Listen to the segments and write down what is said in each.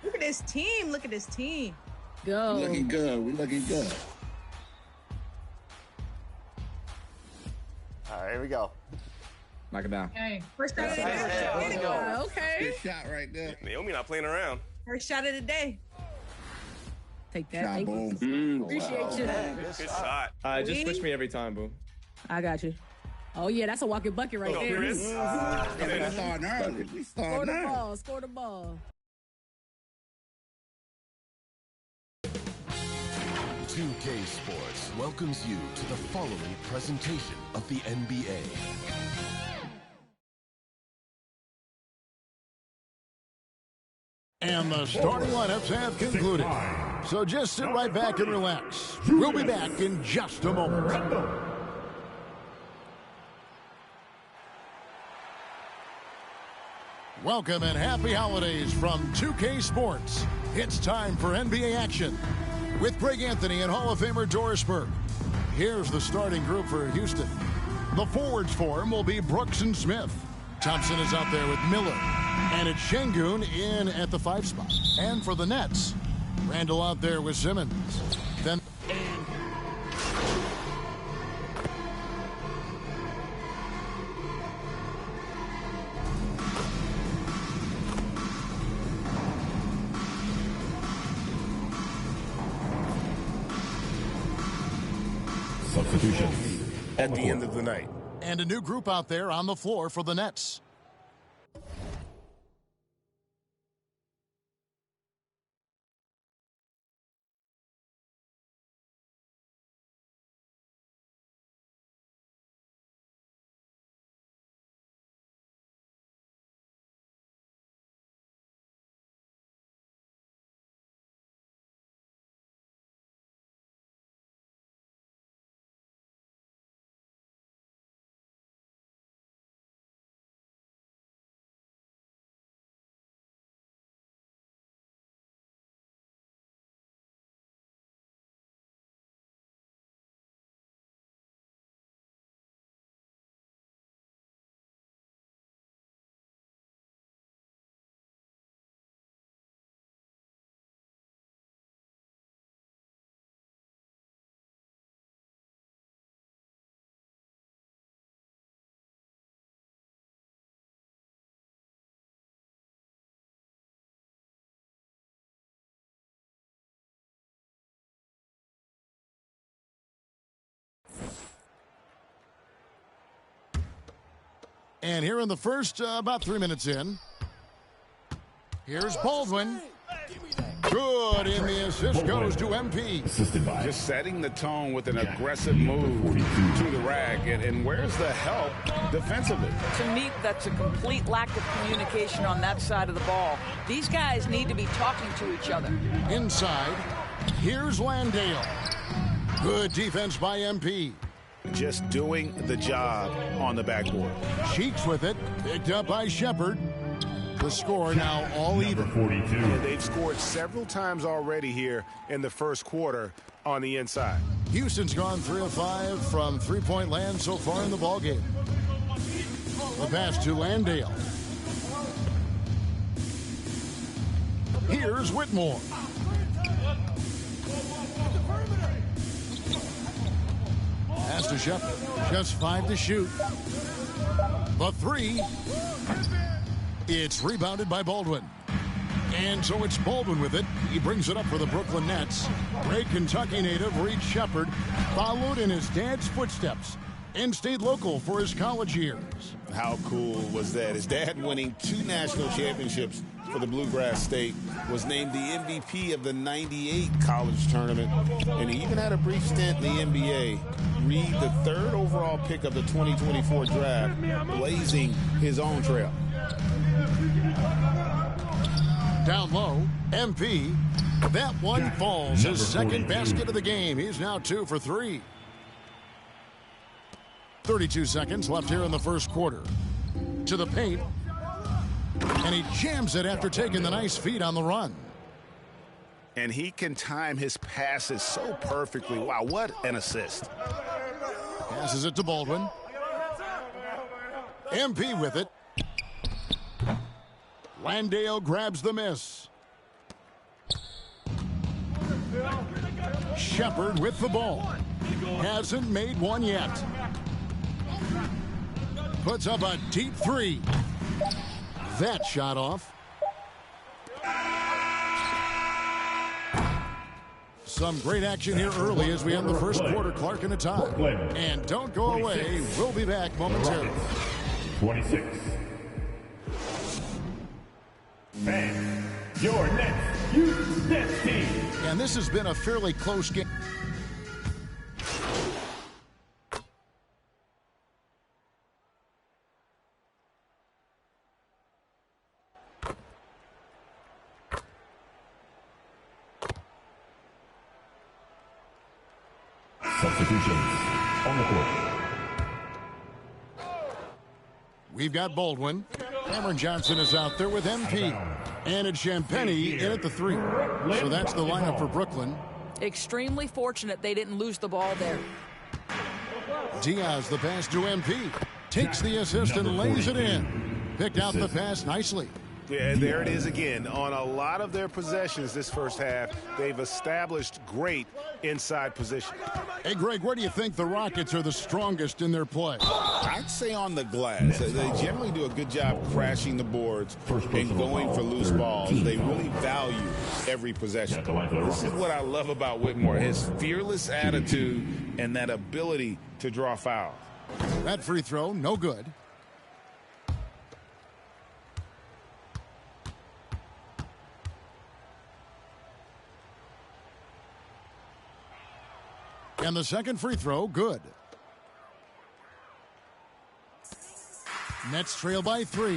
Look at this team. Look at this team. Go. We looking good. We looking good. All right, here we go. Knock it down. Hey, first shot of the day. Okay. Good shot right there. Naomi not playing around. First shot of the day. Take that. Shot, Thank you. boom. Appreciate you. Good shot. Just switch me every time, boom. I got you. Oh, yeah, that's a walking bucket right there. Chris. We starting early. We Score starting the early. ball. Score the ball. 2K Sports welcomes you to the following presentation of the NBA. And the starting lineups have concluded. So just sit right back and relax. We'll be back in just a moment. Welcome and happy holidays from 2K Sports. It's time for NBA action with Greg Anthony and Hall of Famer Doris Burke. Here's the starting group for Houston. The forwards for him will be Brooks and Smith. Thompson is out there with Miller. And it's Şengün in at the 5 spot. And for the Nets, Randall out there with Simmons. Then substitution At the end of the night. and a new group out there on the floor for the Nets. And here in the first, about 3 minutes in, here's Baldwin. Good, and the assist goes to MP. assisted by Just setting the tone with an aggressive move to the rack. And where's the help defensively? To me, that's a complete lack of communication on that side of the ball. These guys need to be talking to each other. Inside, here's Landale. Good defense by MP. Just doing the job on the backboard. Cheeks with it, picked up by Shepard. The score now all even. 42. And they've scored several times already here in the first quarter on the inside. Houston's gone 3 of 5 from three-point land so far in the ballgame. The pass to Landale. Here's Whitmore. Pass to Shepard. Just 5 to shoot. The 3. It's rebounded by Baldwin. And so it's Baldwin with it. He brings it up for the Brooklyn Nets. Great Kentucky native Reed Shepard followed in his dad's footsteps and stayed local for his college years. How cool was that? His dad winning 2 national championships for the Bluegrass State, was named the MVP of the '98 college tournament, and he even had a brief stint in the NBA. Reed, the 3rd overall pick of the 2024 draft, blazing his own trail. Down low, MP. That one falls. His second basket of the game. He's now 2 for 3. 32 seconds left here in the first quarter. To the paint. And he jams it after taking the nice feed on the run. And he can time his passes so perfectly. Wow, what an assist. Passes it to Baldwin. MP with it. Landale grabs the miss. Shepard with the ball. Hasn't made one yet. Puts up a deep three. That shot off. Some great action here early as we end the first quarter. Clark in a tie. And don't go away. We'll be back momentarily. 26. And your next Houston team. And this has been a fairly close game. Substitutions on the court. We've got Baldwin. Cameron Johnson is out there with MP. And it's Champagnie in at the 3. So that's the lineup for Brooklyn. Extremely fortunate they didn't lose the ball there. Diaz, the pass to MP. Takes the assist and lays it in. Picked out the pass nicely. Yeah, there it is again. On a lot of their possessions this first half, they've established great inside position. Hey, Greg, where do you think the Rockets are the strongest in their play? I'd say on the glass. They generally do a good job crashing the boards and going for loose balls. They really value every possession. This is what I love about Whitmore, his fearless attitude and that ability to draw fouls. That free throw, no good. And the second free throw, good. Nets trail by 3.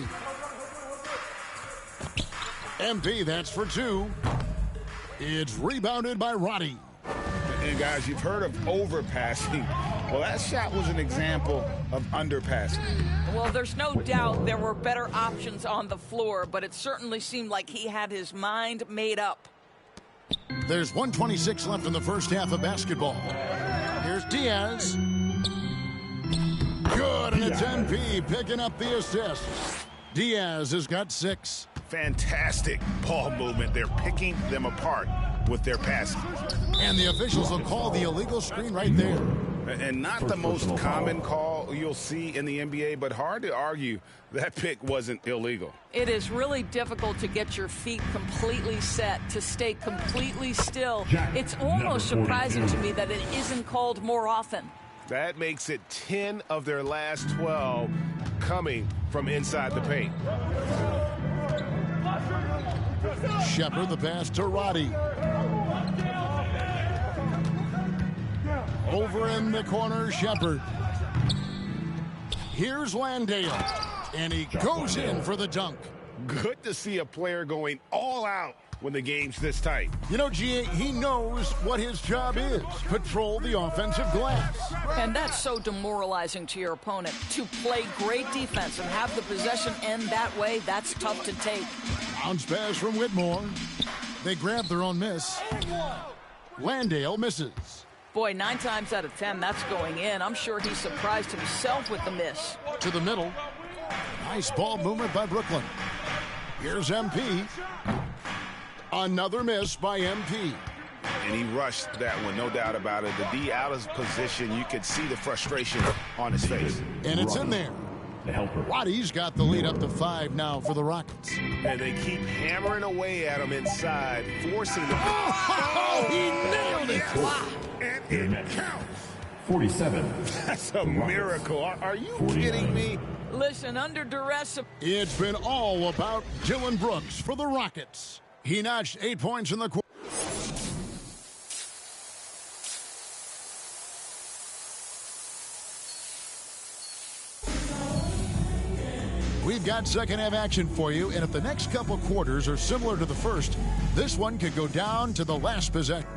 MP, that's for 2. It's rebounded by Roddy. And guys, you've heard of overpassing. Well, that shot was an example of underpassing. Well, there's no doubt there were better options on the floor, but it certainly seemed like he had his mind made up. There's 1:26 left in the first half of basketball. Here's Diaz. Good, and it's MP picking up the assist. Diaz has got 6. Fantastic ball movement. They're picking them apart with their passing. And the officials will call the illegal screen right there. And not the most common call you'll see in the NBA, but hard to argue that pick wasn't illegal. It is really difficult to get your feet completely set, to stay completely still. It's almost surprising to me that it isn't called more often. That makes it 10 of their last 12 coming from inside the paint. Shepard, the pass to Roddy. Over in the corner, Shepard. Here's Landale. And he goes in for the dunk. Good to see a player going all out when the game's this tight. You know, G.A., he knows what his job is. Patrol the offensive glass. And that's so demoralizing to your opponent. To play great defense and have the possession end that way, that's tough to take. Bounce pass from Whitmore. They grab their own miss. Landale misses. Boy, 9 times out of 10, that's going in. I'm sure he surprised himself with the miss. To the middle. Nice ball movement by Brooklyn. Here's MP. Another miss by MP. And he rushed that one, no doubt about it. The D out of position, you could see the frustration on his face. And it's in there. Roddy's got the lead up to 5 now for the Rockets. And they keep hammering away at him inside, forcing the... Oh, he nailed it! Wow. And it counts. 47. That's a miracle. Are you kidding me? Listen, under duress... It's been all about Dillon Brooks for the Rockets. He notched 8 points in the quarter. We've got second half action for you, and if the next couple quarters are similar to the first, this one could go down to the last possession.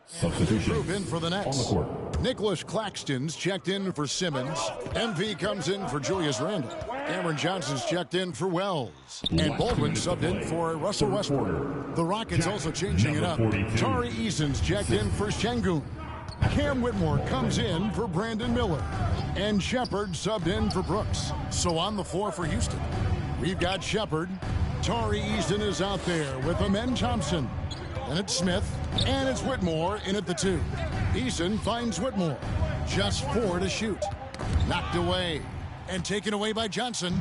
Substitution. Group in for the On the Nets. court. Nicholas Claxton's checked in for Simmons. MP comes in for Julius Randle. Cameron Johnson's checked in for Wells. And Baldwin subbed in for Russell Westbrook. The Rockets also changing it up. Tari Eason's checked in for Şengün. Cam Whitmore comes in for Brandon Miller. And Shepard subbed in for Brooks. So on the floor for Houston, we've got Shepard. Tari Eason is out there with Amen Thompson. And it's Smith. And it's Whitmore in at the 2. Eason finds Whitmore. Just 4 to shoot. Knocked away. And taken away by Johnson.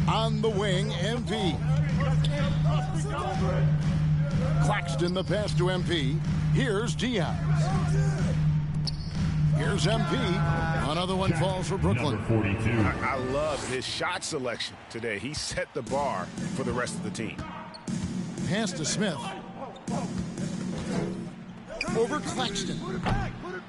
On the wing, MP. Claxton the pass to MP. Here's Diaz. Here's MP. Another one falls for Brooklyn. Number 42. I love his shot selection today. He set the bar for the rest of the team. Pass to Smith. Over Claxton.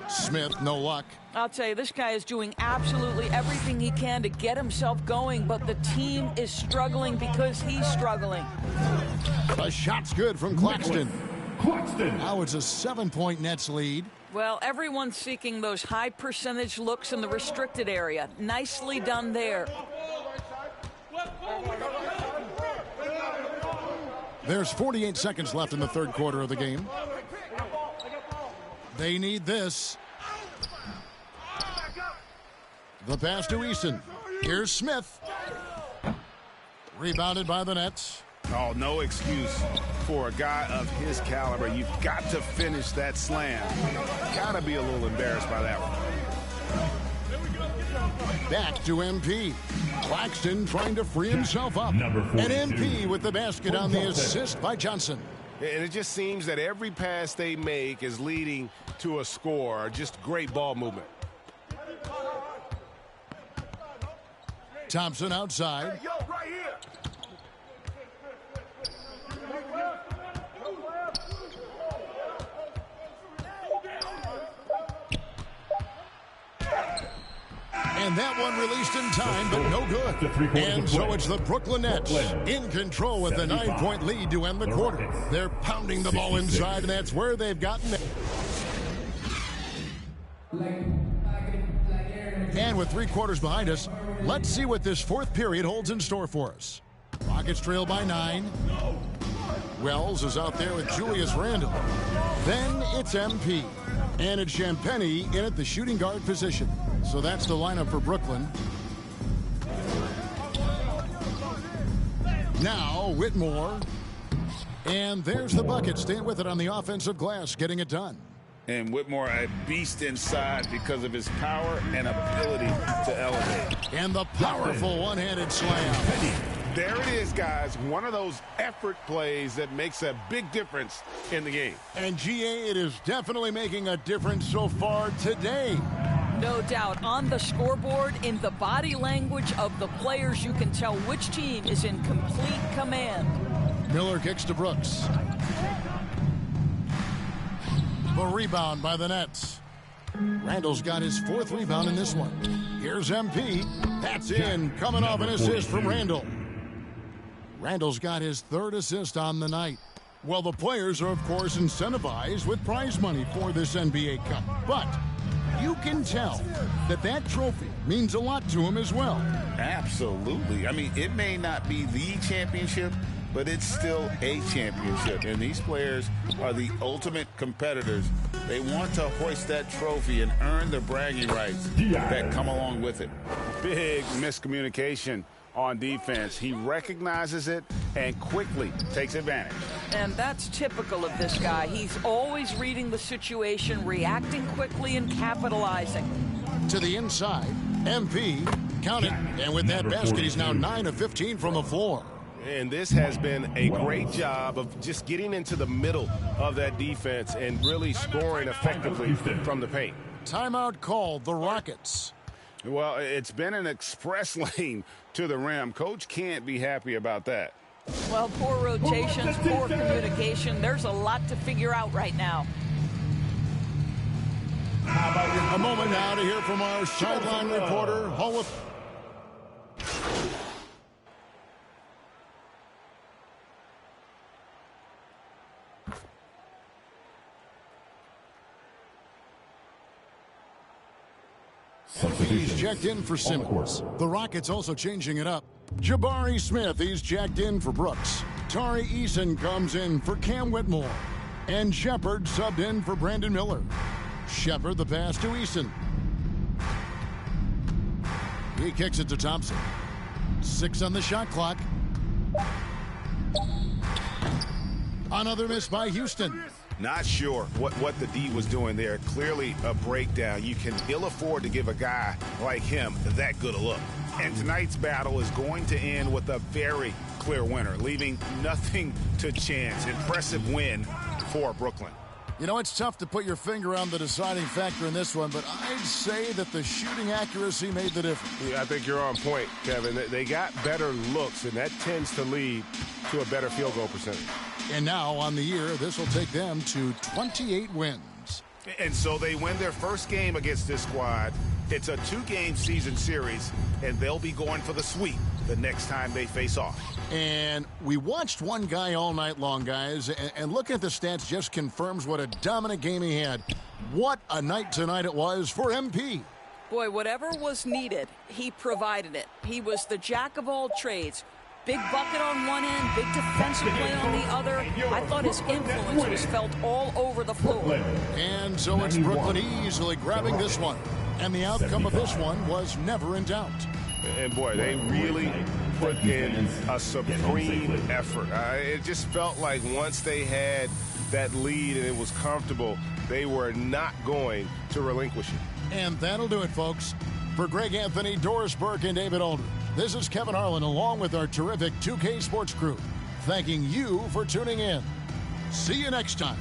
Smith, no luck. I'll tell you, this guy is doing absolutely everything he can to get himself going, but the team is struggling because he's struggling. A shot's good from Claxton. Claxton. Now it's a 7-point Nets lead. Well, everyone's seeking those high percentage looks in the restricted area. Nicely done there. There's 48 seconds left in the third quarter of the game. They need this. The pass to Eason. Here's Smith. Rebounded by the Nets. Oh, no excuse for a guy of his caliber. You've got to finish that slam. Got to be a little embarrassed by that one. Back to MP. Claxton trying to free himself up. Number 42. And MP with the basket on the assist by Johnson. And it just seems that every pass they make is leading to a score. Just great ball movement. Thompson outside. And that one released in time, but no good. And so it's the Brooklyn Nets in control with a 9-point lead to end the quarter. They're pounding the ball inside, and that's where they've gotten it. And with 3 quarters behind us, let's see what this fourth period holds in store for us. Rockets trail by 9. Wells is out there with Julius Randle. Then it's MP. And it's Champagnie in at the shooting guard position. So that's the lineup for Brooklyn. Now Whitmore. And there's the bucket. Staying with it on the offensive glass, getting it done. And Whitmore a beast inside because of his power and ability to elevate. And the powerful one-handed slam. There it is, guys. One of those effort plays that makes a big difference in the game. And GA, it is definitely making a difference so far today. No doubt. On the scoreboard, in the body language of the players, you can tell which team is in complete command. Miller kicks to Brooks. The rebound by the Nets. Randall's got his 4th rebound in this one. Here's MP. That's in. Coming off an assist from Randall. Randall's got his 3rd assist on the night. Well, the players are, of course, incentivized with prize money for this NBA Cup. But you can tell that that trophy means a lot to them as well. Absolutely. I mean, it may not be the championship, but it's still a championship. And these players are the ultimate competitors. They want to hoist that trophy and earn the bragging rights that come along with it. Big miscommunication on defense. He recognizes it and quickly takes advantage. And that's typical of this guy. He's always reading the situation, reacting quickly, and capitalizing. To the inside, MP, count it, and with that basket, he's now 9 of 15 from the floor. And this has been a great job of just getting into the middle of that defense and really scoring effectively from the paint. Timeout called, the Rockets. Well, it's been an express lane to the rim. Coach can't be happy about that. Well, poor rotations, poor communication. There's a lot to figure out right now. A moment now to hear from our sideline reporter, Hall of... He's checked in for Simmons. The Rockets also changing it up. Jabari Smith, he's checked in for Brooks. Tari Eason comes in for Cam Whitmore. And Shepard subbed in for Brandon Miller. Shepard the pass to Eason. He kicks it to Thompson. 6 on the shot clock. Another miss by Houston. Not sure what the D was doing there. Clearly a breakdown. You can ill afford to give a guy like him that good a look. And tonight's battle is going to end with a very clear winner, leaving nothing to chance. Impressive win for Brooklyn. You know, it's tough to put your finger on the deciding factor in this one, but I'd say that the shooting accuracy made the difference. Yeah, I think you're on point, Kevin. They got better looks, and that tends to lead to a better field goal percentage. And now, on the year, this will take them to 28 wins. And so they win their first game against this squad. It's a 2-game season series, and they'll be going for the sweep the next time they face off. And we watched one guy all night long, guys, and looking at the stats just confirms what a dominant game he had. What a night tonight it was for MP. Boy, whatever was needed, he provided it. He was the jack of all trades. Big bucket on one end, big defensive play on the other. I thought his influence was felt all over the floor. And so it's Brooklyn easily grabbing this one. And the outcome of this one was never in doubt. And boy, they really put in a supreme effort. It just felt like once they had that lead and it was comfortable, they were not going to relinquish it. And that'll do it, folks. For Greg Anthony, Doris Burke, and David Aldridge, this is Kevin Harlan along with our terrific 2K Sports crew, thanking you for tuning in. See you next time.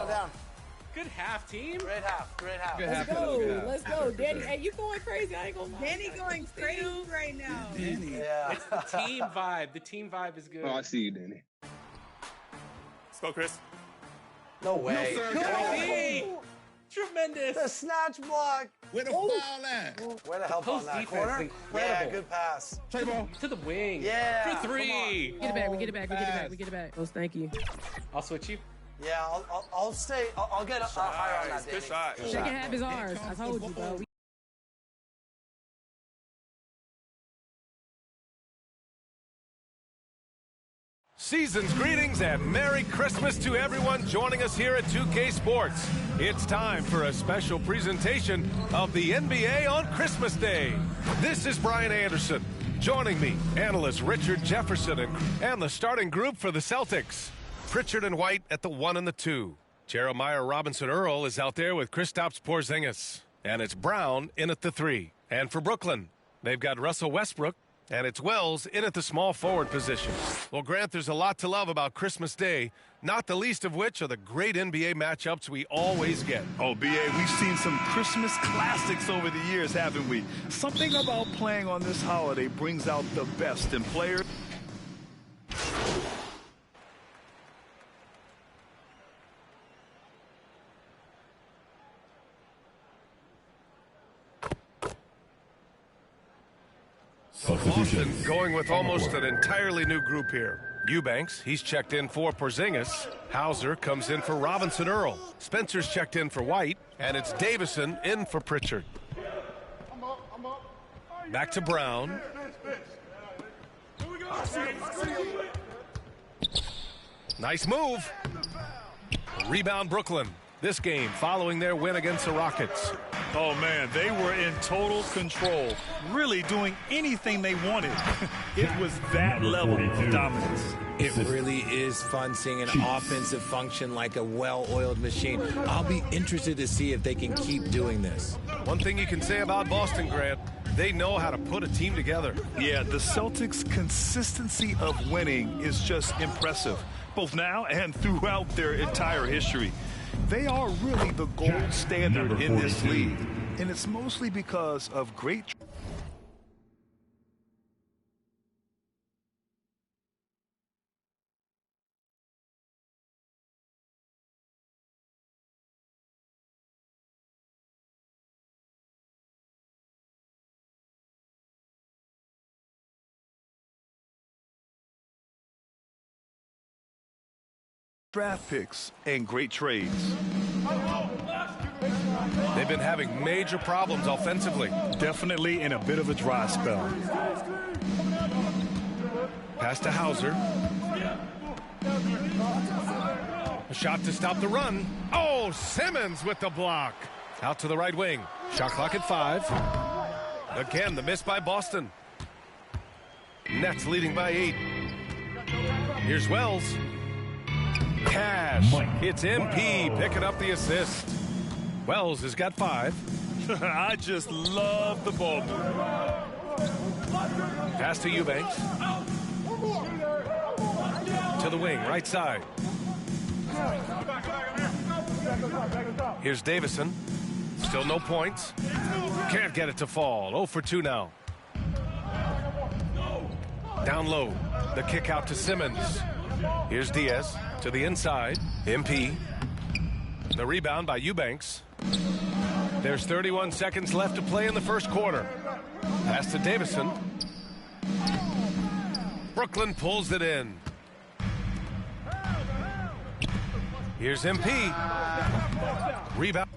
Down. Good half, team. Great half. Let's go. Danny, hey, you going crazy. I ain't gonna lie. Danny going crazy right now. Yeah. It's the team vibe. The team vibe is good. Oh, I see you, Danny. Let's go, Chris. No way. Crazy. Tremendous. The snatch block. Where the foul at? Where the help on Post that defense corner? is incredible. Yeah, good pass. Trey ball. To the wing. Yeah. For 3. Get it back. We get it back. Oh, thank you. I'll switch you. Yeah, I'll stay. I'll get higher on that. Good shot. Second half is ours. I told you, bro. Season's greetings and Merry Christmas to everyone joining us here at 2K Sports. It's time for a special presentation of the NBA on Christmas Day. This is Brian Anderson. Joining me, analyst Richard Jefferson and the starting group for the Celtics. Pritchard and White at the 1 and the 2. Jeremiah Robinson-Earl is out there with Kristaps Porzingis. And it's Brown in at the 3. And for Brooklyn, they've got Russell Westbrook, and it's Wells in at the small forward position. Well, Grant, there's a lot to love about Christmas Day, not the least of which are the great NBA matchups we always get. Oh, B.A., we've seen some Christmas classics over the years, haven't we? Something about playing on this holiday brings out the best in players. Boston going with almost an entirely new group here. Eubanks, he's checked in for Porzingis. Hauser comes in for Robinson-Earl. Spencer's checked in for White. And it's Davison in for Pritchard. Back to Brown. Nice move. Rebound Brooklyn. This game following their win against the Rockets. Oh, man, they were in total control, really doing anything they wanted. It was that level of dominance. It really is fun seeing an offensive function like a well-oiled machine. I'll be interested to see if they can keep doing this. One thing you can say about Boston, Grant, they know how to put a team together. Yeah, the Celtics' consistency of winning is just impressive, both now and throughout their entire history. They are really the gold standard in this league, and it's mostly because of great... draft picks and great trades. They've been having major problems offensively. Definitely in a bit of a dry spell. Pass to Hauser. A shot to stop the run. Oh, Simmons with the block. Out to the right wing. Shot clock at 5. Again, the miss by Boston. Nets leading by 8. Here's Wells. Cash. It's MP picking up the assist. Wells has got 5. I just love the ball. Pass to Eubanks. To the wing, right side. Here's Davison. Still no points. Can't get it to fall. 0 for 2 now. Down low. The kick out to Simmons. Here's Diaz to the inside. MP. The rebound by Eubanks. There's 31 seconds left to play in the first quarter. Pass to Davison. Brooklyn pulls it in. Here's MP. Rebound.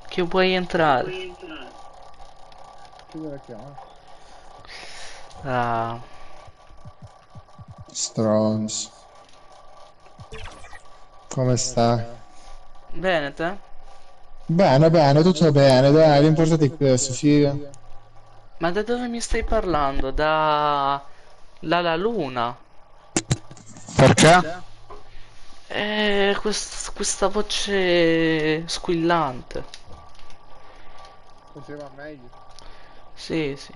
Che vuoi entrare? Chi vuole chiamare? Ah. Strons. Come stai? Bene, te? Bene, bene, tutto bene, dai, l'importante è questo, figa. Ma da dove mi stai parlando? Dalla luna? Perché? Questa voce squillante. Poteva meglio. Sì, sì.